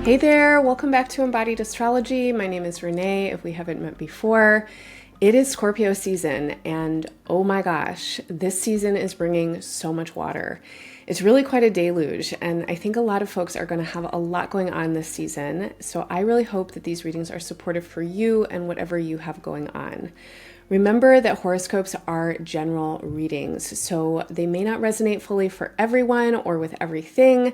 Hey there, welcome back to Embodied Astrology. My name is Renee, if we haven't met before. It is Scorpio season, and oh my gosh, this season is bringing so much water. It's really quite a deluge, and I think a lot of folks are going to have a lot going on this season, so I really hope that these readings are supportive for you and whatever you have going on. Remember that horoscopes are general readings, so they may not resonate fully for everyone or with everything.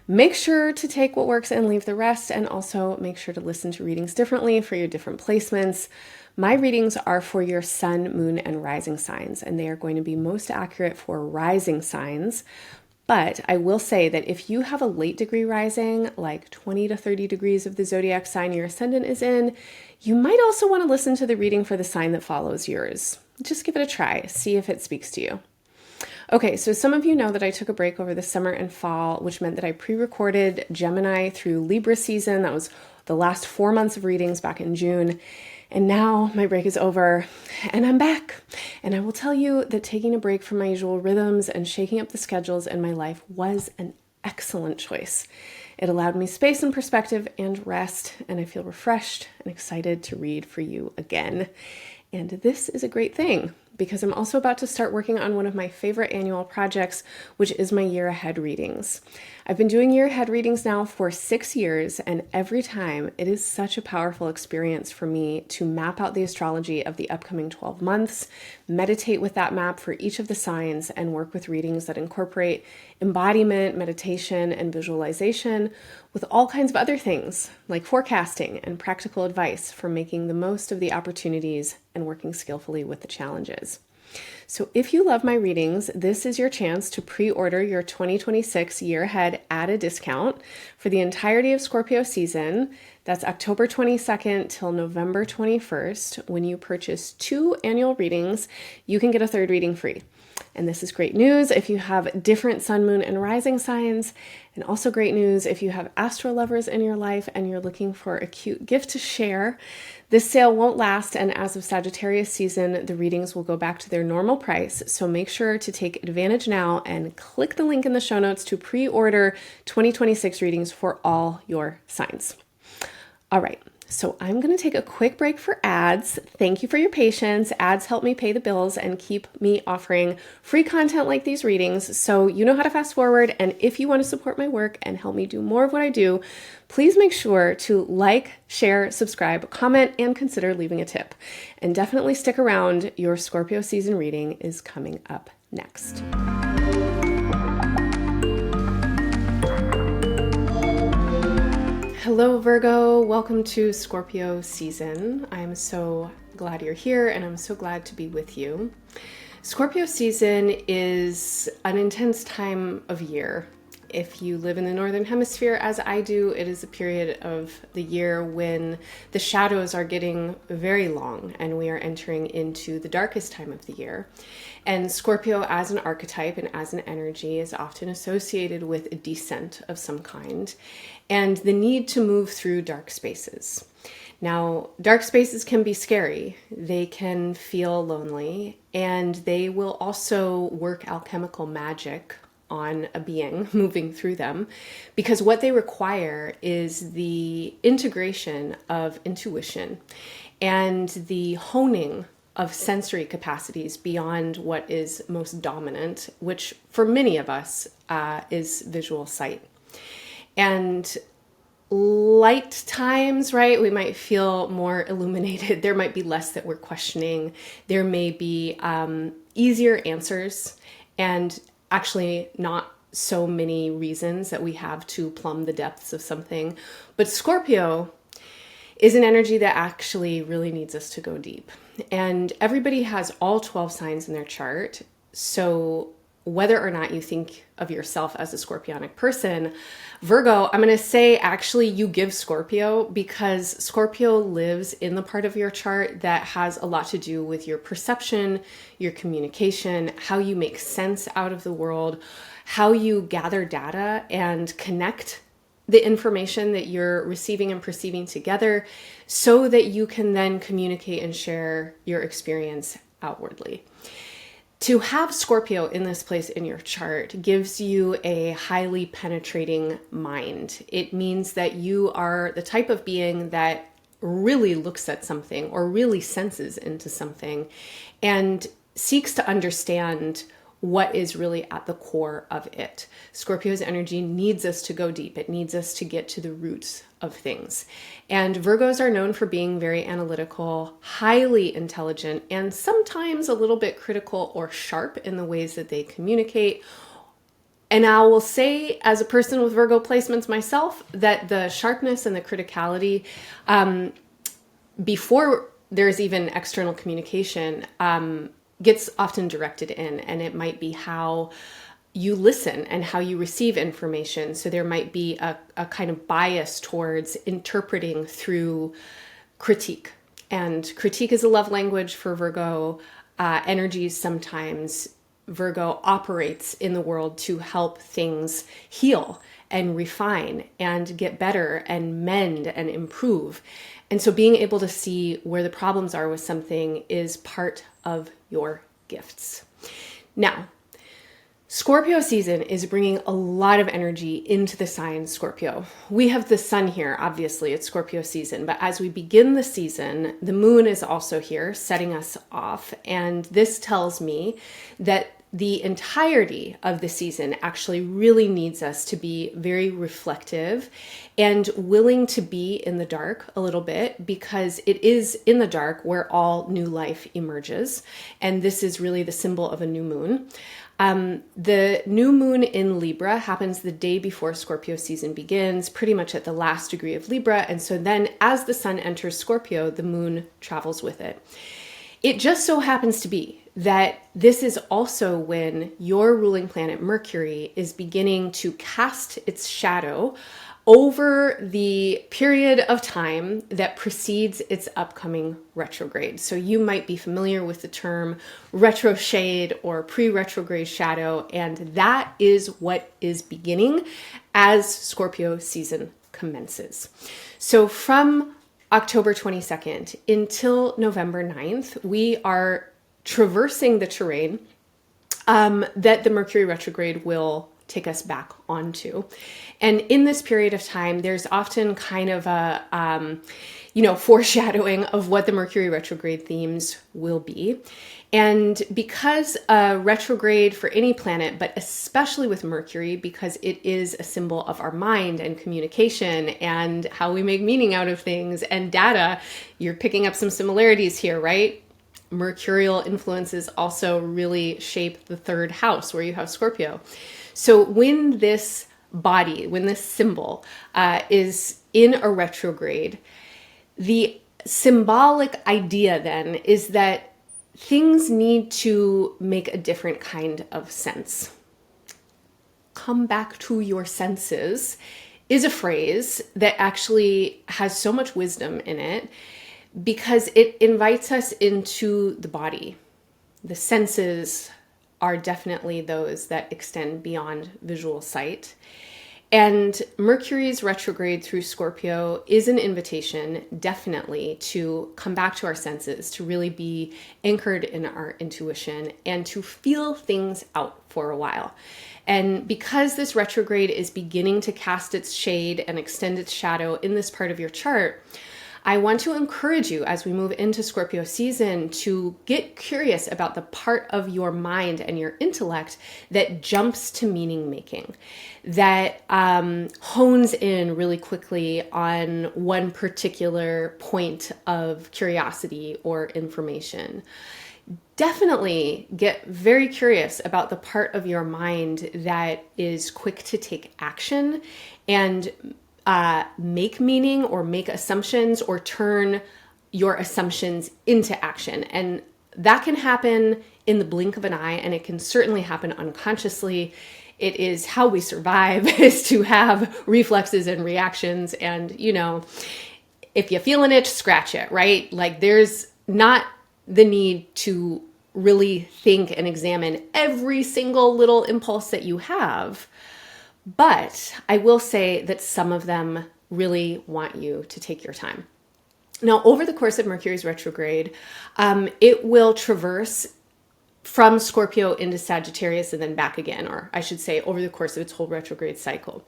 Make sure to take what works and leave the rest, and also make sure to listen to readings differently for your different placements. My readings are for your sun, moon, and rising signs, and they are going to be most accurate for rising signs. But I will say that if you have a late degree rising, like 20 to 30 degrees of the zodiac sign your ascendant is in, you might also want to listen to the reading for the sign that follows yours. Just give it a try, see if it speaks to you. Okay, so some of you know that I took a break over the summer and fall, which meant that I pre-recorded Gemini through Libra season. That was the last 4 months of readings back in June. And now my break is over and I'm back. And I will tell you that taking a break from my usual rhythms and shaking up the schedules in my life was an excellent choice. It allowed me space and perspective and rest, and I feel refreshed and excited to read for you again. And this is a great thing because I'm also about to start working on one of my favorite annual projects, which is my year ahead readings. I've been doing year ahead readings now for 6 years, and every time it is such a powerful experience for me to map out the astrology of the upcoming 12 months, meditate with that map for each of the signs, and work with readings that incorporate embodiment, meditation, and visualization with all kinds of other things like forecasting and practical advice for making the most of the opportunities and working skillfully with the challenges. So if you love my readings, this is your chance to pre-order your 2026 year ahead at a discount for the entirety of Scorpio season. That's October 22nd till November 21st. When you purchase 2 annual readings, you can get a 3rd reading free. And this is great news if you have different sun, moon, and rising signs, and also great news if you have astro lovers in your life and you're looking for a cute gift to share. This sale won't last, and as of Sagittarius season, the readings will go back to their normal price, so make sure to take advantage now and click the link in the show notes to pre-order 2026 readings for all your signs. All right. So I'm going to take a quick break for ads. Thank you for your patience. Ads help me pay the bills and keep me offering free content like these readings. So you know how to fast forward. And if you want to support my work and help me do more of what I do, please make sure to like, share, subscribe, comment, and consider leaving a tip. And definitely stick around. Your Scorpio season reading is coming up next. Hello Virgo, welcome to Scorpio season. I'm so glad you're here and I'm so glad to be with you. Scorpio season is an intense time of year. If you live in the Northern Hemisphere, as I do, it is a period of the year when the shadows are getting very long and we are entering into the darkest time of the year. And Scorpio as an archetype and as an energy is often associated with a descent of some kind and the need to move through dark spaces. Now, dark spaces can be scary. They can feel lonely, and they will also work alchemical magic on a being moving through them, because what they require is the integration of intuition and the honing of sensory capacities beyond what is most dominant, which for many of us is visual sight. And light times, right? We might feel more illuminated. There might be less that we're questioning. There may be easier answers and actually not so many reasons that we have to plumb the depths of something. But Scorpio is an energy that actually really needs us to go deep. And everybody has all 12 signs in their chart. So whether or not you think of yourself as a Scorpionic person, Virgo, I'm going to say actually you give Scorpio, because Scorpio lives in the part of your chart that has a lot to do with your perception, your communication, how you make sense out of the world, how you gather data and connect the information that you're receiving and perceiving together so that you can then communicate and share your experience outwardly. To have Scorpio in this place in your chart gives you a highly penetrating mind. It means that you are the type of being that really looks at something or really senses into something and seeks to understand what is really at the core of it. Scorpio's energy needs us to go deep. It needs us to get to the roots of things. And Virgos are known for being very analytical, highly intelligent, and sometimes a little bit critical or sharp in the ways that they communicate. And I will say, as a person with Virgo placements myself, that the sharpness and the criticality, before there's even external communication, gets often directed in, and it might be how you listen and how you receive information. So there might be a kind of bias towards interpreting through critique. And critique is a love language for Virgo energies. Sometimes Virgo operates in the world to help things heal and refine and get better and mend and improve. And so being able to see where the problems are with something is part of your gifts. Now, Scorpio season is bringing a lot of energy into the sign Scorpio. We have the sun here, obviously, it's Scorpio season, but as we begin the season, the moon is also here, setting us off. And this tells me that the entirety of the season actually really needs us to be very reflective and willing to be in the dark a little bit, because it is in the dark where all new life emerges. And this is really the symbol of a new moon. The new moon in Libra happens the day before Scorpio season begins, pretty much at the last degree of Libra. And so then as the sun enters Scorpio, the moon travels with it. It just so happens to be that this is also when your ruling planet Mercury is beginning to cast its shadow over the period of time that precedes its upcoming retrograde. So you might be familiar with the term retrograde or pre-retrograde shadow, and that is what is beginning as Scorpio season commences. So from October 22nd until November 9th, we are traversing the terrain that the Mercury retrograde will take us back onto. And in this period of time, there's often kind of a, foreshadowing of what the Mercury retrograde themes will be. And because a retrograde for any planet, but especially with Mercury, because it is a symbol of our mind and communication and how we make meaning out of things and data, you're picking up some similarities here, right? Mercurial influences also really shape the third house where you have Scorpio. So when this body, when this symbol is in a retrograde, the symbolic idea then is that things need to make a different kind of sense. Come back to your senses is a phrase that actually has so much wisdom in it because it invites us into the body. The senses are definitely those that extend beyond visual sight. And Mercury's retrograde through Scorpio is an invitation, definitely, to come back to our senses, to really be anchored in our intuition and to feel things out for a while. And because this retrograde is beginning to cast its shade and extend its shadow in this part of your chart, I want to encourage you as we move into Scorpio season to get curious about the part of your mind and your intellect that jumps to meaning making, that hones in really quickly on one particular point of curiosity or information. Definitely get very curious about the part of your mind that is quick to take action and make meaning or make assumptions or turn your assumptions into action. And that can happen in the blink of an eye, and it can certainly happen unconsciously. It is how we survive, is to have reflexes and reactions. And, if you feel an itch, scratch it, right? Like there's not the need to really think and examine every single little impulse that you have. But I will say that some of them really want you to take your time. Now, over the course of Mercury's retrograde, it will traverse from Scorpio into Sagittarius and then back again, or I should say over the course of its whole retrograde cycle.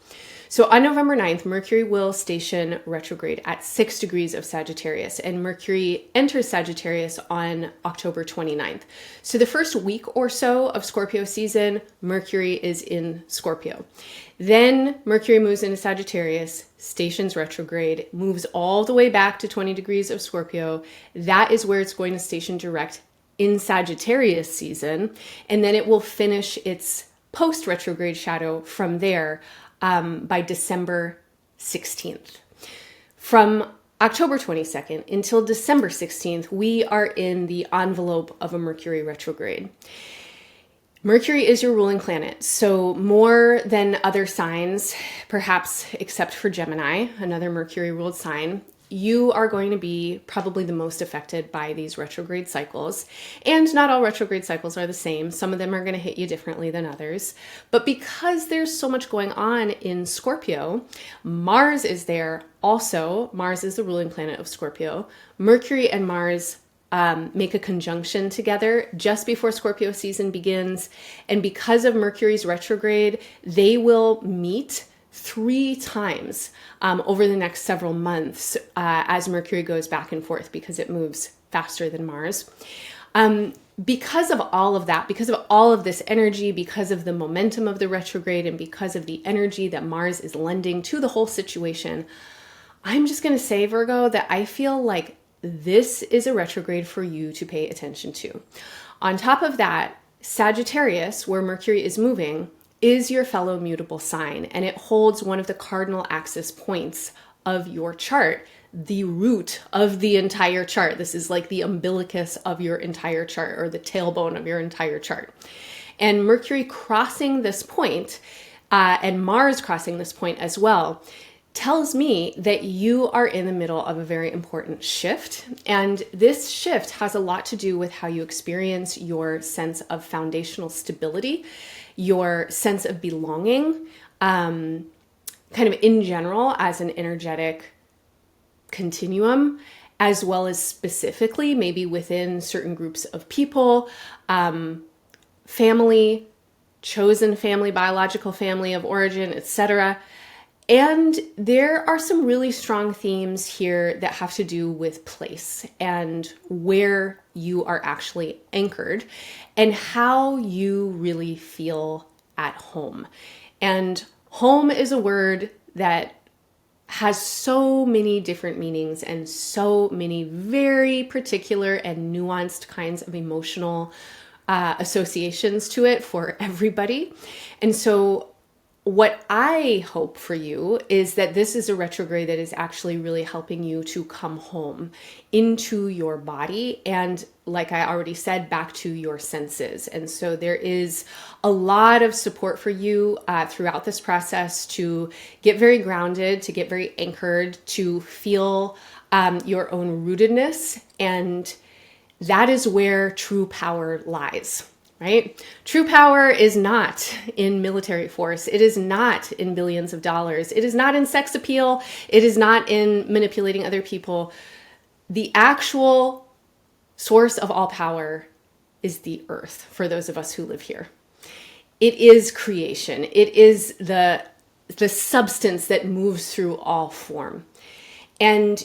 So on November 9th, Mercury will station retrograde at 6 degrees of Sagittarius, and Mercury enters Sagittarius on October 29th. So the first week or so of Scorpio season, Mercury is in Scorpio. Then Mercury moves into Sagittarius, stations retrograde, moves all the way back to 20 degrees of Scorpio. That is where it's going to station direct in Sagittarius season, and then it will finish its post-retrograde shadow from there by December 16th. From October 22nd until December 16th, we are in the envelope of a Mercury retrograde. Mercury is your ruling planet, so more than other signs, perhaps except for Gemini, another Mercury-ruled sign, you are going to be probably the most affected by these retrograde cycles. And not all retrograde cycles are the same. Some of them are going to hit you differently than others. But because there's so much going on in Scorpio, Mars is there also. Mars is the ruling planet of Scorpio. Mercury and Mars make a conjunction together just before Scorpio season begins. And because of Mercury's retrograde, they will meet 3 times over the next several months as Mercury goes back and forth because it moves faster than Mars. Because of all of that, because of all of this energy, because of the momentum of the retrograde, and because of the energy that Mars is lending to the whole situation, I'm just going to say, Virgo, that I feel like this is a retrograde for you to pay attention to. On top of that, Sagittarius, where Mercury is moving, is your fellow mutable sign, and it holds one of the cardinal axis points of your chart, the root of the entire chart. This is like the umbilicus of your entire chart, or the tailbone of your entire chart. And Mercury crossing this point, and Mars crossing this point as well, tells me that you are in the middle of a very important shift. And this shift has a lot to do with how you experience your sense of foundational stability, your sense of belonging, kind of in general as an energetic continuum, as well as specifically maybe within certain groups of people, family, chosen family, biological family of origin, etc. And there are some really strong themes here that have to do with place and where you are actually anchored and how you really feel at home. And home is a word that has so many different meanings and so many very particular and nuanced kinds of emotional associations to it for everybody. And so what I hope for you is that this is a retrograde that is actually really helping you to come home into your body and, like I already said, back to your senses. And so there is a lot of support for you throughout this process to get very grounded, to get very anchored, to feel your own rootedness. And that is where true power lies. Right? True power is not in military force. It is not in billions of dollars. It is not in sex appeal. It is not in manipulating other people. The actual source of all power is the earth for those of us who live here. It is creation. It is the substance that moves through all form. And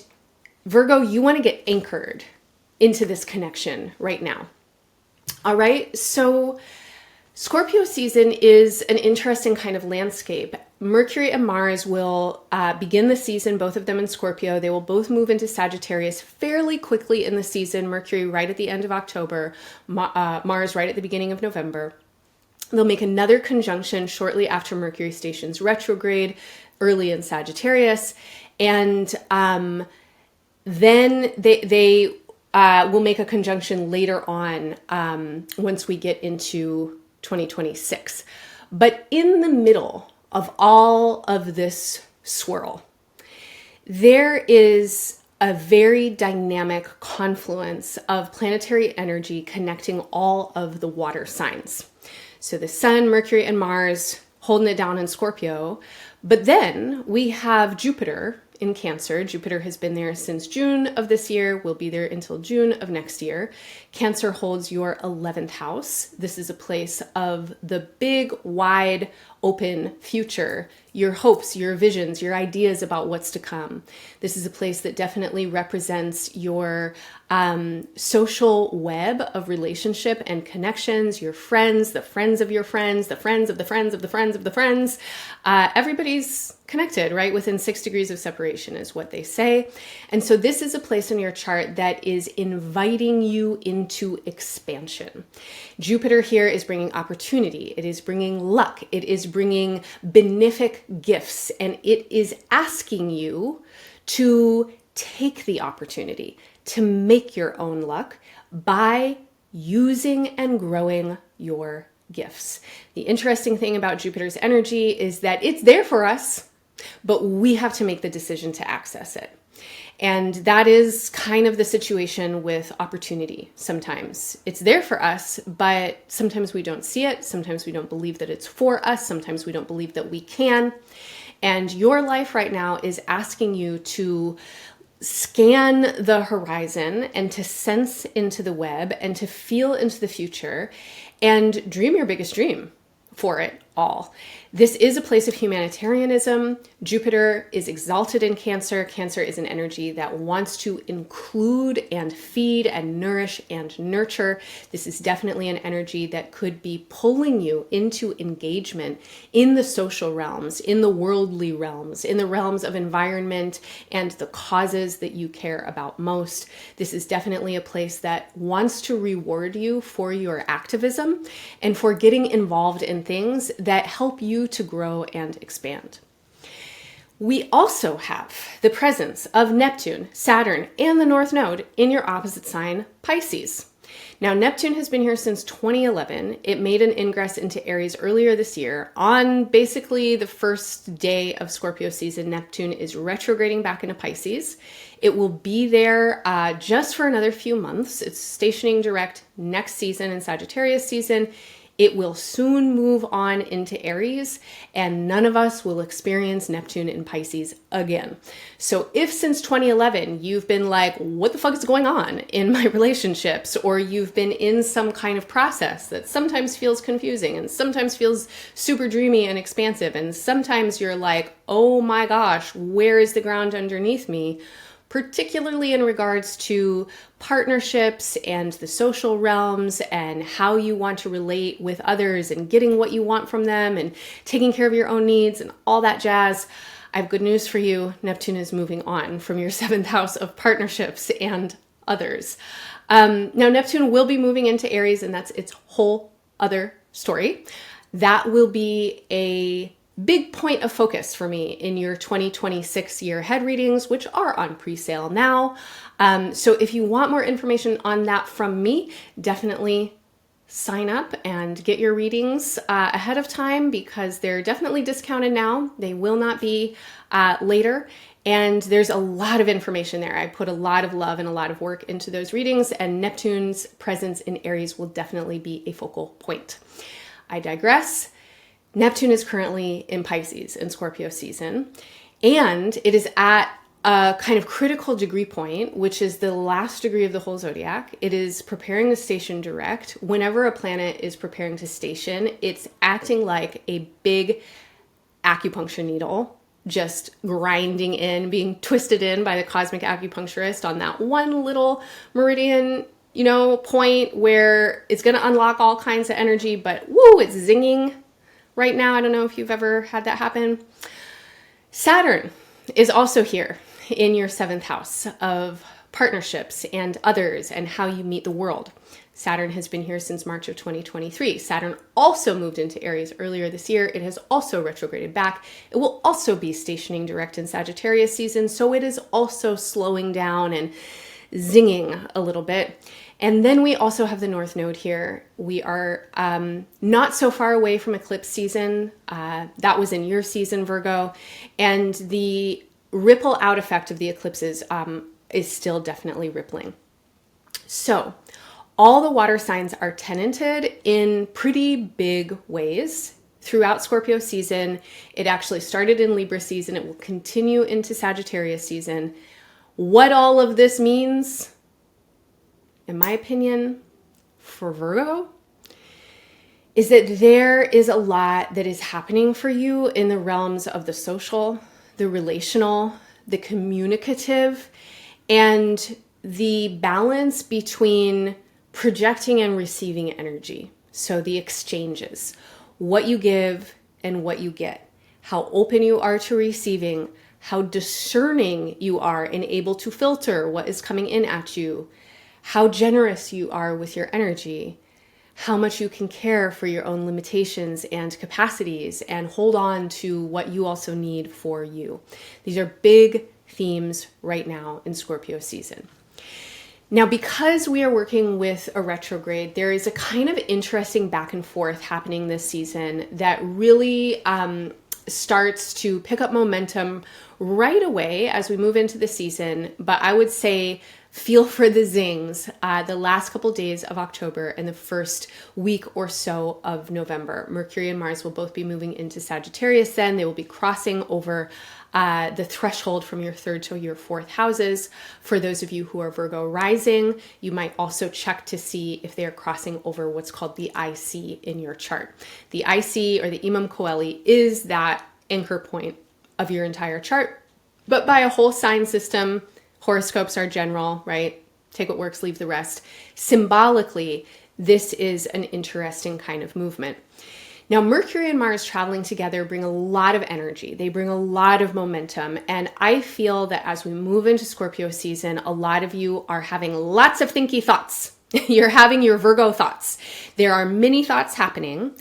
Virgo, you want to get anchored into this connection right now. All right, so Scorpio season is an interesting kind of landscape. Mercury and Mars will begin the season, both of them in Scorpio. They will both move into Sagittarius fairly quickly in the season. Mercury right at the end of October, Mars right at the beginning of November. They'll make another conjunction shortly after Mercury stations retrograde, early in Sagittarius. And then they we'll make a conjunction later on once we get into 2026. But in the middle of all of this swirl, there is a very dynamic confluence of planetary energy connecting all of the water signs. So the Sun, Mercury, and Mars holding it down in Scorpio. But then we have Jupiter in Cancer. Jupiter has been there since June of this year, will be there until June of next year. Cancer holds your 11th house. This is a place of the big, wide, open future, your hopes, your visions, your ideas about what's to come. This is a place that definitely represents your social web of relationship and connections, your friends, the friends of your friends, the friends of the friends of the friends of the friends. Everybody's connected, right? Within 6 degrees of separation is what they say. And so this is a place in your chart that is inviting you into expansion. Jupiter here is bringing opportunity. It is bringing luck. It is bringing benefic gifts. And it is asking you to take the opportunity to make your own luck by using and growing your gifts. The interesting thing about Jupiter's energy is that it's there for us, but we have to make the decision to access it. And that is kind of the situation with opportunity sometimes. It's there for us, but sometimes we don't see it. Sometimes we don't believe that it's for us. Sometimes we don't believe that we can. And your life right now is asking you to scan the horizon and to sense into the web and to feel into the future and dream your biggest dream for it all. This is a place of humanitarianism. Jupiter is exalted in Cancer. Cancer is an energy that wants to include and feed and nourish and nurture. This is definitely an energy that could be pulling you into engagement in the social realms, in the worldly realms, in the realms of environment and the causes that you care about most. This is definitely a place that wants to reward you for your activism and for getting involved in things that help you to grow and expand. We also have the presence of Neptune, Saturn, and the North Node in your opposite sign, Pisces. Now, Neptune has been here since 2011. It made an ingress into Aries earlier this year. On basically the first day of Scorpio season, Neptune is retrograding back into Pisces. It will be there just for another few months. It's stationing direct next season in Sagittarius season. It will soon move on into Aries, and none of us will experience Neptune in Pisces again. So if since 2011 you've been like, what the fuck is going on in my relationships? Or you've been in some kind of process that sometimes feels confusing and sometimes feels super dreamy and expansive. And sometimes you're like, oh my gosh, where is the ground underneath me? Particularly in regards to partnerships and the social realms and how you want to relate with others and getting what you want from them and taking care of your own needs and all that jazz. I have good news for you. Neptune is moving on from your 7th house of partnerships and others. Now, Neptune will be moving into Aries, and that's its whole other story. That will be a big point of focus for me in your 2026 year ahead readings, which are on pre-sale now. So if you want more information on that from me, definitely sign up and get your readings ahead of time, because they're definitely discounted now. They will not be later. And there's a lot of information there. I put a lot of love and a lot of work into those readings, and Neptune's presence in Aries will definitely be a focal point. I digress. Neptune is currently in Pisces in Scorpio season, and it is at a kind of critical degree point, which is the last degree of the whole zodiac. It is preparing to station direct. Whenever a planet is preparing to station, it's acting like a big acupuncture needle, just grinding in, being twisted in by the cosmic acupuncturist on that one little meridian, point where it's going to unlock all kinds of energy, but woo, it's zinging right now. I don't know if you've ever had that happen. Saturn is also here in your 7th house of partnerships and others and how you meet the world. Saturn has been here since March of 2023. Saturn also moved into Aries earlier this year. It has also retrograded back. It will also be stationing direct in Sagittarius season, so it is also slowing down and zinging a little bit. And then we also have the North Node here. We are not so far away from eclipse season. That was in your season, Virgo. And the ripple out effect of the eclipses is still definitely rippling. So all the water signs are tenanted in pretty big ways throughout Scorpio season. It actually started in Libra season. It will continue into Sagittarius season. What all of this means, in my opinion, for Virgo, is that there is a lot that is happening for you in the realms of the social, the relational, the communicative, and the balance between projecting and receiving energy. So the exchanges, what you give and what you get, how open you are to receiving, how discerning you are and able to filter what is coming in at you, how generous you are with your energy, how much you can care for your own limitations and capacities and hold on to what you also need for you. These are big themes right now in Scorpio season. Now, because we are working with a retrograde, there is a kind of interesting back and forth happening this season that really starts to pick up momentum right away as we move into the season. But I would say feel for the zings the last couple days of October and the first week or so of November. Mercury and Mars will both be moving into Sagittarius then. They will be crossing over the threshold from your third to your fourth houses. For those of you who are Virgo rising, you might also check to see if they are crossing over what's called the IC in your chart. The IC, or the Imam Coeli, is that anchor point of your entire chart. But by a whole sign system, horoscopes are general, right? Take what works, leave the rest. Symbolically, this is an interesting kind of movement. Now, Mercury and Mars traveling together bring a lot of energy. They bring a lot of momentum. And I feel that as we move into Scorpio season, a lot of you are having lots of thinky thoughts. You're having your Virgo thoughts. There are many thoughts happening.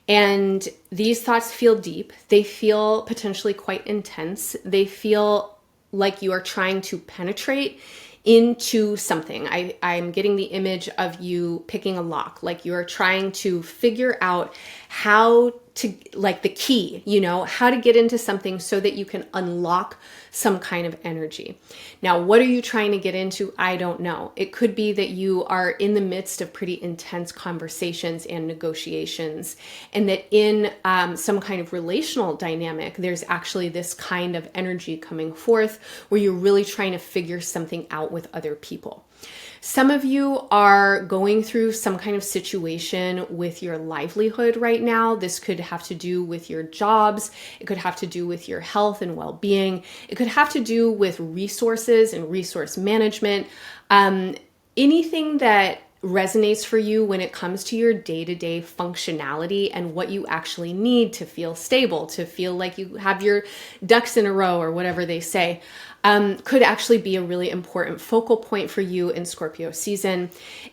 And these thoughts feel deep. They feel potentially quite intense. They feel like you are trying to penetrate into something. I'm getting the image of you picking a lock, like you are trying to figure out how to, like the key, how to get into something so that you can unlock some kind of energy. Now, what are you trying to get into? I don't know. It could be that you are in the midst of pretty intense conversations and negotiations, and that in some kind of relational dynamic, there's actually this kind of energy coming forth where you're really trying to figure something out with other people. Some of you are going through some kind of situation with your livelihood right now. This could have to do with your jobs. It could have to do with your health and well-being. It could have to do with resources and resource management. Anything that resonates for you when it comes to your day-to-day functionality and what you actually need to feel stable, to feel like you have your ducks in a row or whatever they say, could actually be a really important focal point for you in Scorpio season.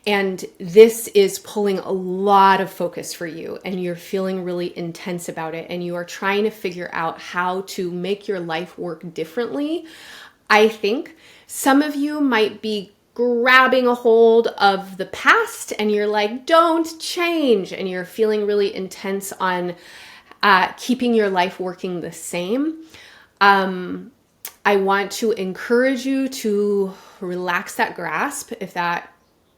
And this is pulling a lot of focus for you, and you're feeling really intense about it, and you are trying to figure out how to make your life work differently. I think some of you might be grabbing a hold of the past and you're like, don't change. And you're feeling really intense on keeping your life working the same. I want to encourage you to relax that grasp if that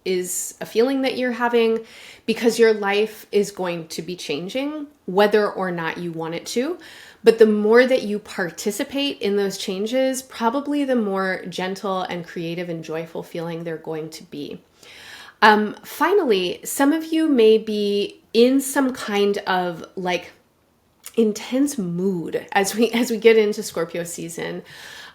is a feeling that you're having, because your life is going to be changing whether or not you want it to. But the more that you participate in those changes, probably the more gentle and creative and joyful feeling they're going to be. Finally, some of you may be in some kind of like intense mood as we get into Scorpio season.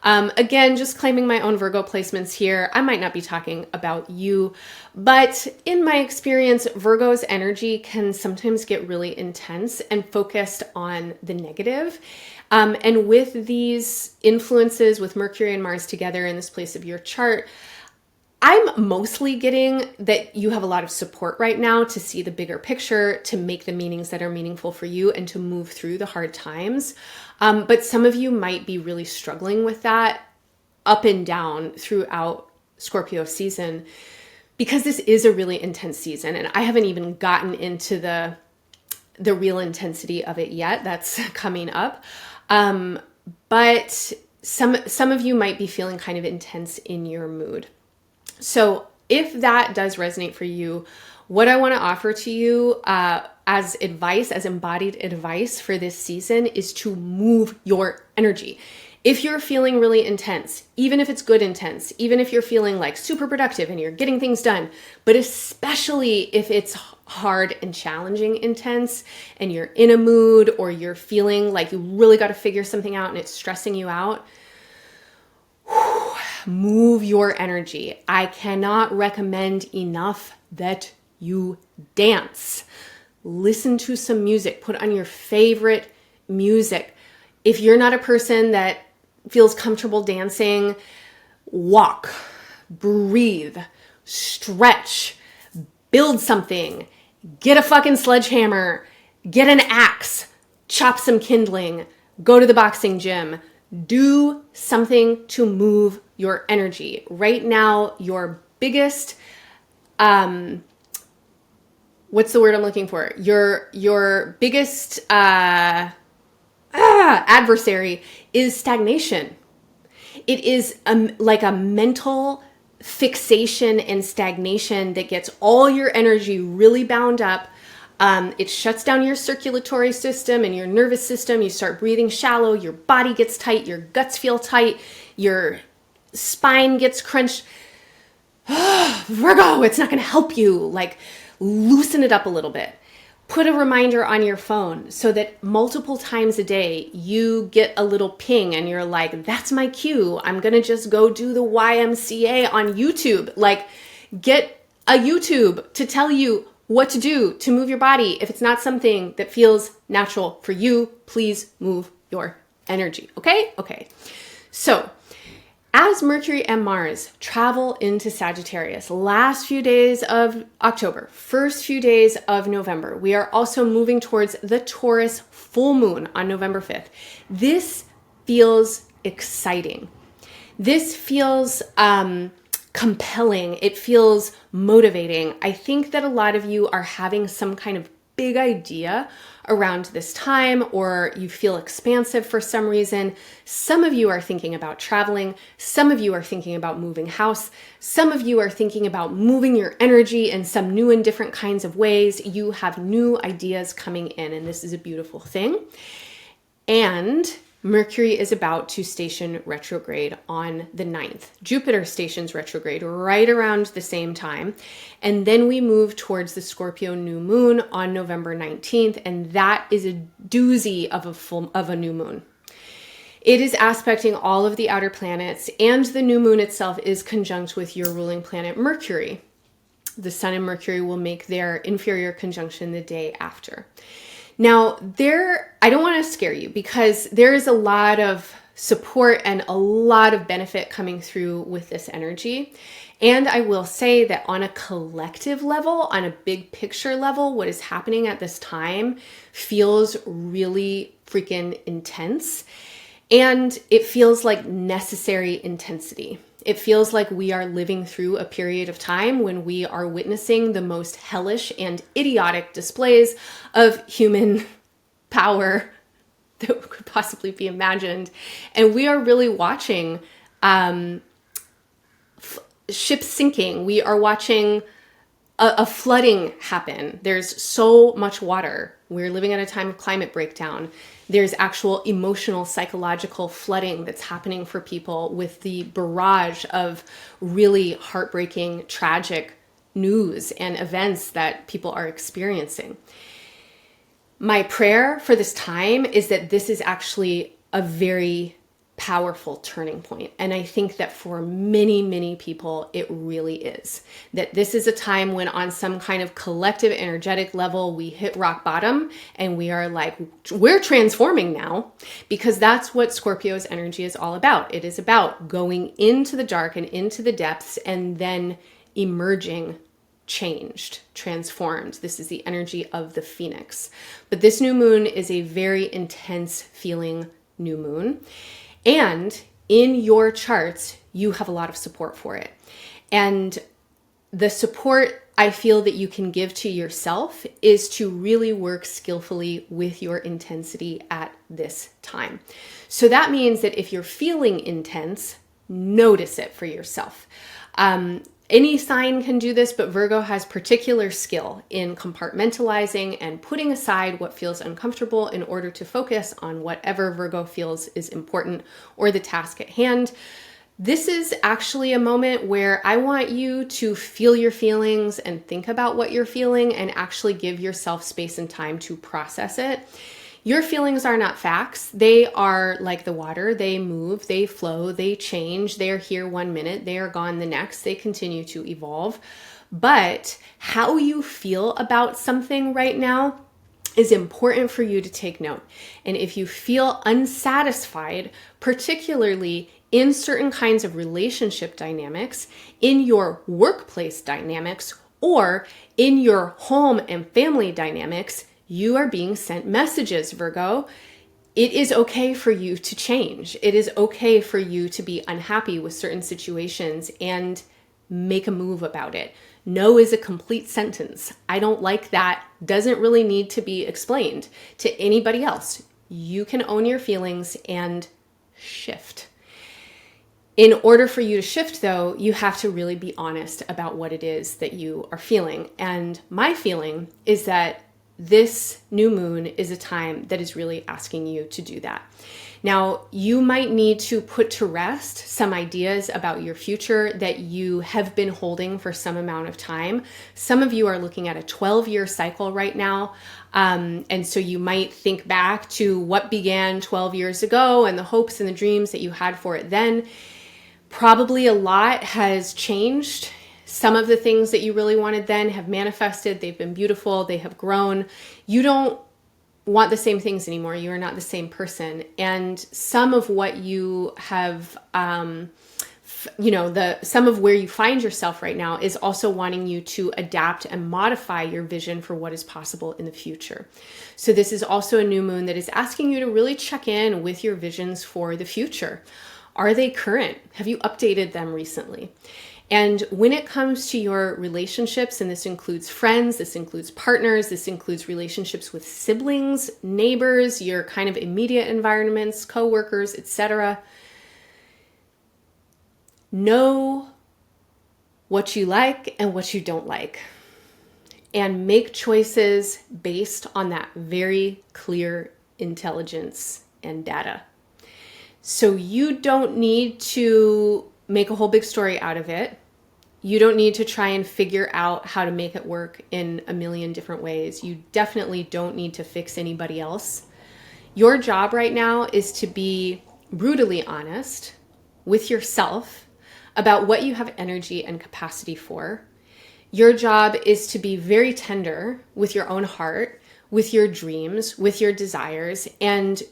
Again, just claiming my own Virgo placements here. I might not be talking about you, but in my experience, Virgo's energy can sometimes get really intense and focused on the negative. And with these influences, with Mercury and Mars together in this place of your chart, I'm mostly getting that you have a lot of support right now to see the bigger picture, to make the meanings that are meaningful for you, and to move through the hard times. But some of you might be really struggling with that up and down throughout Scorpio season, because this is a really intense season, and I haven't even gotten into the real intensity of it yet. That's coming up. But some of you might be feeling kind of intense in your mood. So if that does resonate for you, what I want to offer to you as advice, as embodied advice for this season, is to move your energy. If you're feeling really intense, even if it's good intense, even if you're feeling like super productive and you're getting things done, but especially if it's hard and challenging intense and you're in a mood or you're feeling like you really got to figure something out and it's stressing you out, move your energy. I cannot recommend enough that you dance. Listen to some music. Put on your favorite music. If you're not a person that feels comfortable dancing, walk, breathe, stretch, build something, get a fucking sledgehammer, get an axe, chop some kindling, go to the boxing gym, do something to move your energy. Right now, your biggest, what's the word I'm looking for? Your biggest adversary is stagnation. It is like a mental fixation and stagnation that gets all your energy really bound up. It shuts down your circulatory system and your nervous system. You start breathing shallow. Your body gets tight. Your guts feel tight. Your spine gets crunched. Virgo, it's not going to help you. Like, loosen it up a little bit. Put a reminder on your phone so that multiple times a day you get a little ping and you're like, that's my cue. I'm going to just go do the YMCA on YouTube. Like, get a YouTube to tell you what to do to move your body. If it's not something that feels natural for you, please move your energy. Okay? Okay. So, as Mercury and Mars travel into Sagittarius, last few days of October, first few days of November, we are also moving towards the Taurus full moon on November 5th. This feels exciting. This feels compelling. It feels motivating. I think that a lot of you are having some kind of big idea around this time, or you feel expansive for some reason. Some of you are thinking about traveling. Some of you are thinking about moving house. Some of you are thinking about moving your energy in some new and different kinds of ways. You have new ideas coming in, and this is a beautiful thing. And Mercury is about to station retrograde on the 9th. Jupiter stations retrograde right around the same time. And then we move towards the Scorpio new moon on November 19th. And that is a doozy of a new moon. It is aspecting all of the outer planets, and the new moon itself is conjunct with your ruling planet Mercury. The Sun and Mercury will make their inferior conjunction the day after. Now, I don't want to scare you, because there is a lot of support and a lot of benefit coming through with this energy. And I will say that on a collective level, on a big picture level, what is happening at this time feels really freaking intense. And it feels like necessary intensity. It feels like we are living through a period of time when we are witnessing the most hellish and idiotic displays of human power that could possibly be imagined. And we are really watching ships sinking. We are watching a flooding happen. There's so much water. We're living at a time of climate breakdown. There's actual emotional, psychological flooding that's happening for people with the barrage of really heartbreaking, tragic news and events that people are experiencing. My prayer for this time is that this is actually a very powerful turning point. And I think that for many, many people, it really is. That this is a time when on some kind of collective energetic level, we hit rock bottom and we are like, we're transforming now, because that's what Scorpio's energy is all about. It is about going into the dark and into the depths and then emerging changed, transformed. This is the energy of the phoenix. But this new moon is a very intense feeling new moon. And in your charts, you have a lot of support for it. And the support I feel that you can give to yourself is to really work skillfully with your intensity at this time. So that means that if you're feeling intense, notice it for yourself. Any sign can do this, but Virgo has particular skill in compartmentalizing and putting aside what feels uncomfortable in order to focus on whatever Virgo feels is important or the task at hand. This is actually a moment where I want you to feel your feelings and think about what you're feeling and actually give yourself space and time to process it. Your feelings are not facts. They are like the water. They move, they flow, they change. They are here 1 minute, they are gone the next. They continue to evolve. But how you feel about something right now is important for you to take note. And if you feel unsatisfied, particularly in certain kinds of relationship dynamics, in your workplace dynamics, or in your home and family dynamics, you are being sent messages, Virgo. It is okay for you to change. It is okay for you to be unhappy with certain situations and make a move about it. No is a complete sentence. I don't like that. Doesn't really need to be explained to anybody else. You can own your feelings and shift. In order for you to shift, though, you have to really be honest about what it is that you are feeling. And my feeling is that this new moon is a time that is really asking you to do that. Now, you might need to put to rest some ideas about your future that you have been holding for some amount of time. Some of you are looking at a 12-year cycle right now. And so you might think back to what began 12 years ago and the hopes and the dreams that you had for it then. Probably a lot has changed. Some of the things that you really wanted then have manifested. They've been beautiful. They have grown. You don't want the same things anymore. You are not the same person. And some of what you have, some of where you find yourself right now is also wanting you to adapt and modify your vision for what is possible in the future. So this is also a new moon that is asking you to really check in with your visions for the future. Are they current? Have you updated them recently? And when it comes to your relationships, and this includes friends, this includes partners, this includes relationships with siblings, neighbors, your kind of immediate environments, coworkers, etc., know what you like and what you don't like, and make choices based on that very clear intelligence and data. So you don't need to make a whole big story out of it. You don't need to try and figure out how to make it work in a million different ways. You definitely don't need to fix anybody else. Your job right now is to be brutally honest with yourself about what you have energy and capacity for. Your job is to be very tender with your own heart, with your dreams, with your desires, and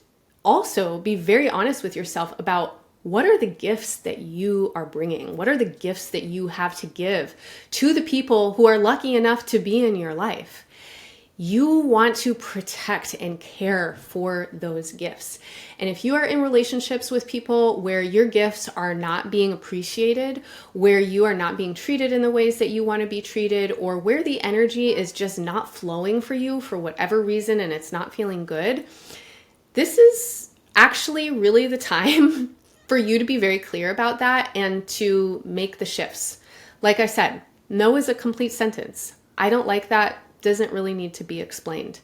also be very honest with yourself about what are the gifts that you are bringing? What are the gifts that you have to give to the people who are lucky enough to be in your life? You want to protect and care for those gifts. And if you are in relationships with people where your gifts are not being appreciated, where you are not being treated in the ways that you want to be treated, or where the energy is just not flowing for you for whatever reason and it's not feeling good, this is actually really the time for you to be very clear about that and to make the shifts. Like I said, no is a complete sentence. I don't like that. Doesn't really need to be explained.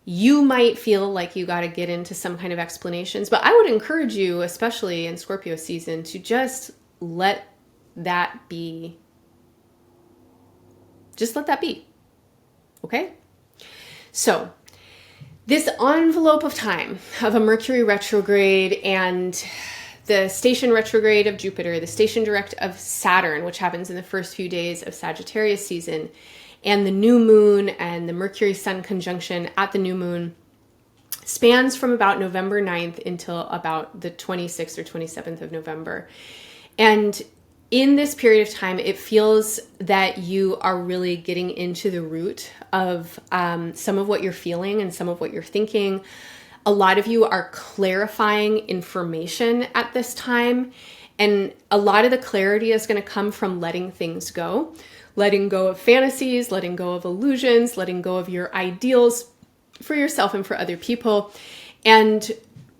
You might feel like you got to get into some kind of explanations, but I would encourage you, especially in Scorpio season, to just let that be. Just let that be. Okay? So, this envelope of time of a Mercury retrograde and the station retrograde of Jupiter, the station direct of Saturn, which happens in the first few days of Sagittarius season, and the new moon and the Mercury-Sun conjunction at the new moon spans from about November 9th until about the 26th or 27th of November. And in this period of time, it feels that you are really getting into the root of some of what you're feeling and some of what you're thinking. A lot of you are clarifying information at this time, and a lot of the clarity is going to come from letting things go. Letting go of fantasies, letting go of illusions, letting go of your ideals for yourself and for other people, and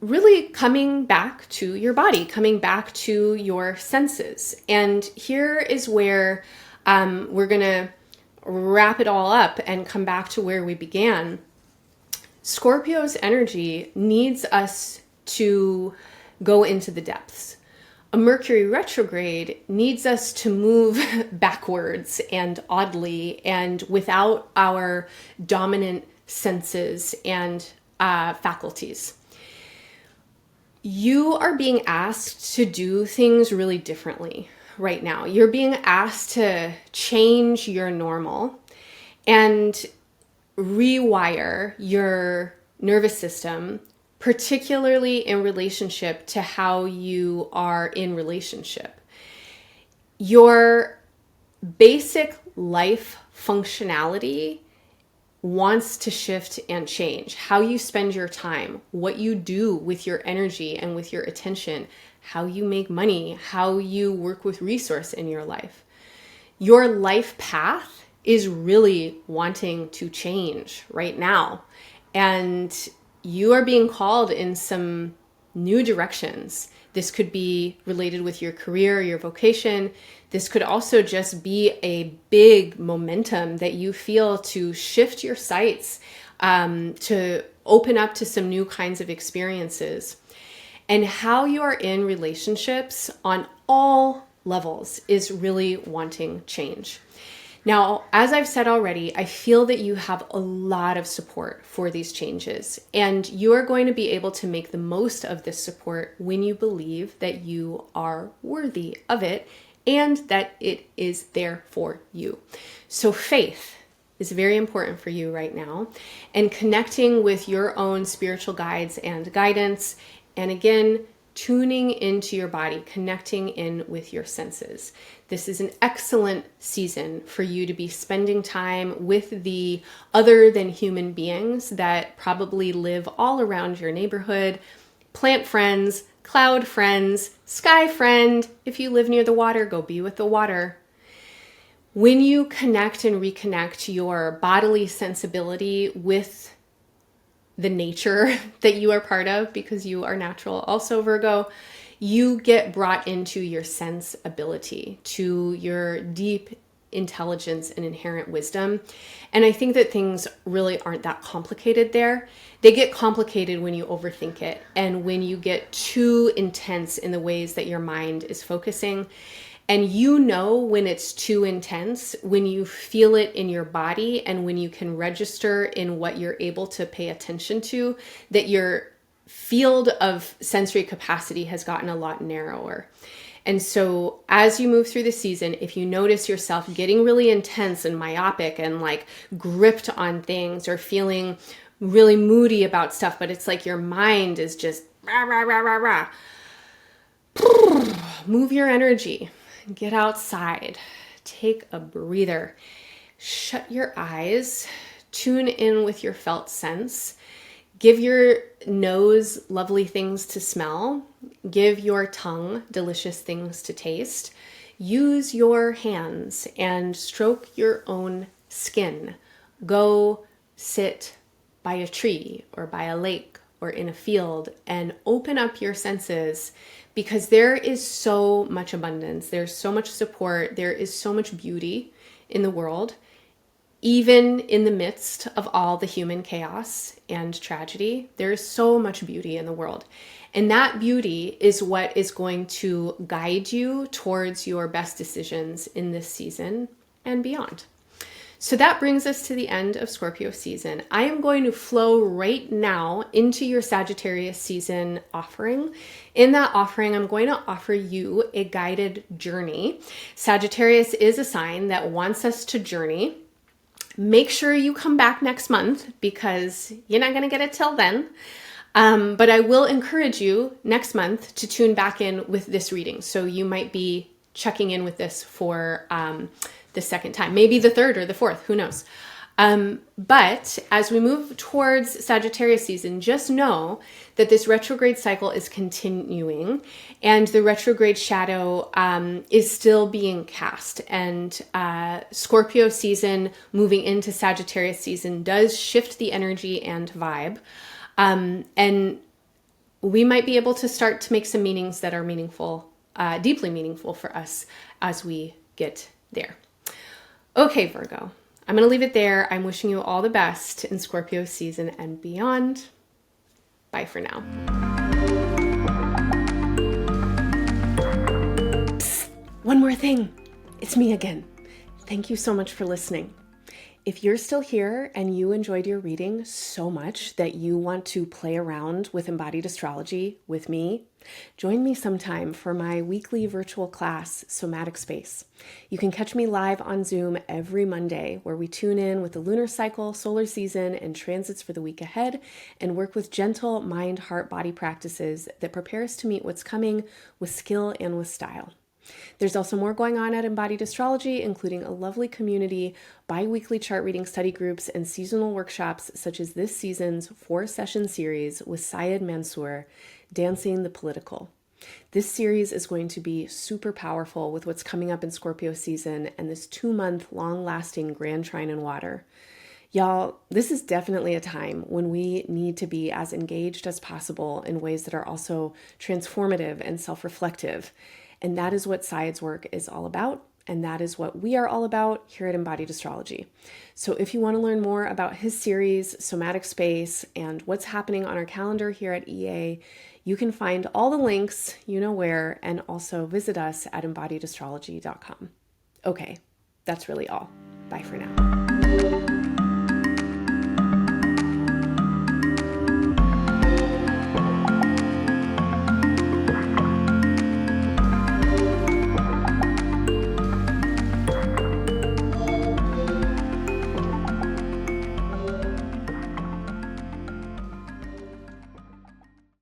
really coming back to your body, coming back to your senses. And here is where we're going to wrap it all up and come back to where we began. Scorpio's energy needs us to go into the depths. A Mercury retrograde needs us to move backwards and oddly and without our dominant senses and faculties. You are being asked to do things really differently right now. You're being asked to change your normal and rewire your nervous system, particularly in relationship to how you are in relationship. Your basic life functionality wants to shift and change. How you spend your time, what you do with your energy and with your attention, how you make money, how you work with resource in your life. Your life path is really wanting to change right now. And you are being called in some new directions. This could be related with your career, your vocation. This could also just be a big momentum that you feel to shift your sights, to open up to some new kinds of experiences. And how you are in relationships on all levels is really wanting change. Now, as I've said already, I feel that you have a lot of support for these changes, and you are going to be able to make the most of this support when you believe that you are worthy of it and that it is there for you. So faith is very important for you right now, and connecting with your own spiritual guides and guidance, and again, tuning into your body, connecting in with your senses. This is an excellent season for you to be spending time with the other than human beings that probably live all around your neighborhood, plant friends, cloud friends, sky friend. If you live near the water, go be with the water. When you connect and reconnect your bodily sensibility with the nature that you are part of, because you are natural also, Virgo, you get brought into your sense ability, to your deep intelligence and inherent wisdom. And I think that things really aren't that complicated there. They get complicated when you overthink it and when you get too intense in the ways that your mind is focusing. And you know when it's too intense, when you feel it in your body and when you can register in what you're able to pay attention to, that your field of sensory capacity has gotten a lot narrower. And so as you move through the season, if you notice yourself getting really intense and myopic and like gripped on things, or feeling really moody about stuff, but it's like your mind is just rah, rah, rah, rah, rah. Move your energy. Get outside, take a breather, shut your eyes, tune in with your felt sense, give your nose lovely things to smell, give your tongue delicious things to taste, use your hands and stroke your own skin. Go sit by a tree or by a lake or in a field and open up your senses, because there is so much abundance, there's so much support, there is so much beauty in the world, even in the midst of all the human chaos and tragedy. There is so much beauty in the world. And that beauty is what is going to guide you towards your best decisions in this season and beyond. So that brings us to the end of Scorpio season. I am going to flow right now into your Sagittarius season offering. In that offering, I'm going to offer you a guided journey. Sagittarius is a sign that wants us to journey. Make sure you come back next month, because you're not going to get it till then. But I will encourage you next month to tune back in with this reading. So you might be checking in with this for the second time, maybe the third or the fourth, who knows. But as we move towards Sagittarius season, just know that this retrograde cycle is continuing and the retrograde shadow is still being cast. And Scorpio season moving into Sagittarius season does shift the energy and vibe. And we might be able to start to make some meanings that are meaningful, deeply meaningful for us as we get there. Okay, Virgo, I'm going to leave it there. I'm wishing you all the best in Scorpio season and beyond. Bye for now. Psst, one more thing. It's me again. Thank you so much for listening. If you're still here and you enjoyed your reading so much that you want to play around with embodied astrology with me, join me sometime for my weekly virtual class, Somatic Space. You can catch me live on Zoom every Monday, where we tune in with the lunar cycle, solar season, and transits for the week ahead, and work with gentle mind, heart, body practices that prepare us to meet what's coming with skill and with style. There's also more going on at Embodied Astrology, including a lovely community, bi-weekly chart reading study groups, and seasonal workshops such as this season's 4-session series with Saed Mansour, Dancing the Political. This series is going to be super powerful with what's coming up in Scorpio season and this 2-month long-lasting Grand Trine in Water. Y'all, this is definitely a time when we need to be as engaged as possible in ways that are also transformative and self-reflective. And that is what Saed's work is all about. And that is what we are all about here at Embodied Astrology. So if you want to learn more about his series, Somatic Space, and what's happening on our calendar here at EA, you can find all the links, you know where, and also visit us at embodiedastrology.com. Okay, that's really all. Bye for now.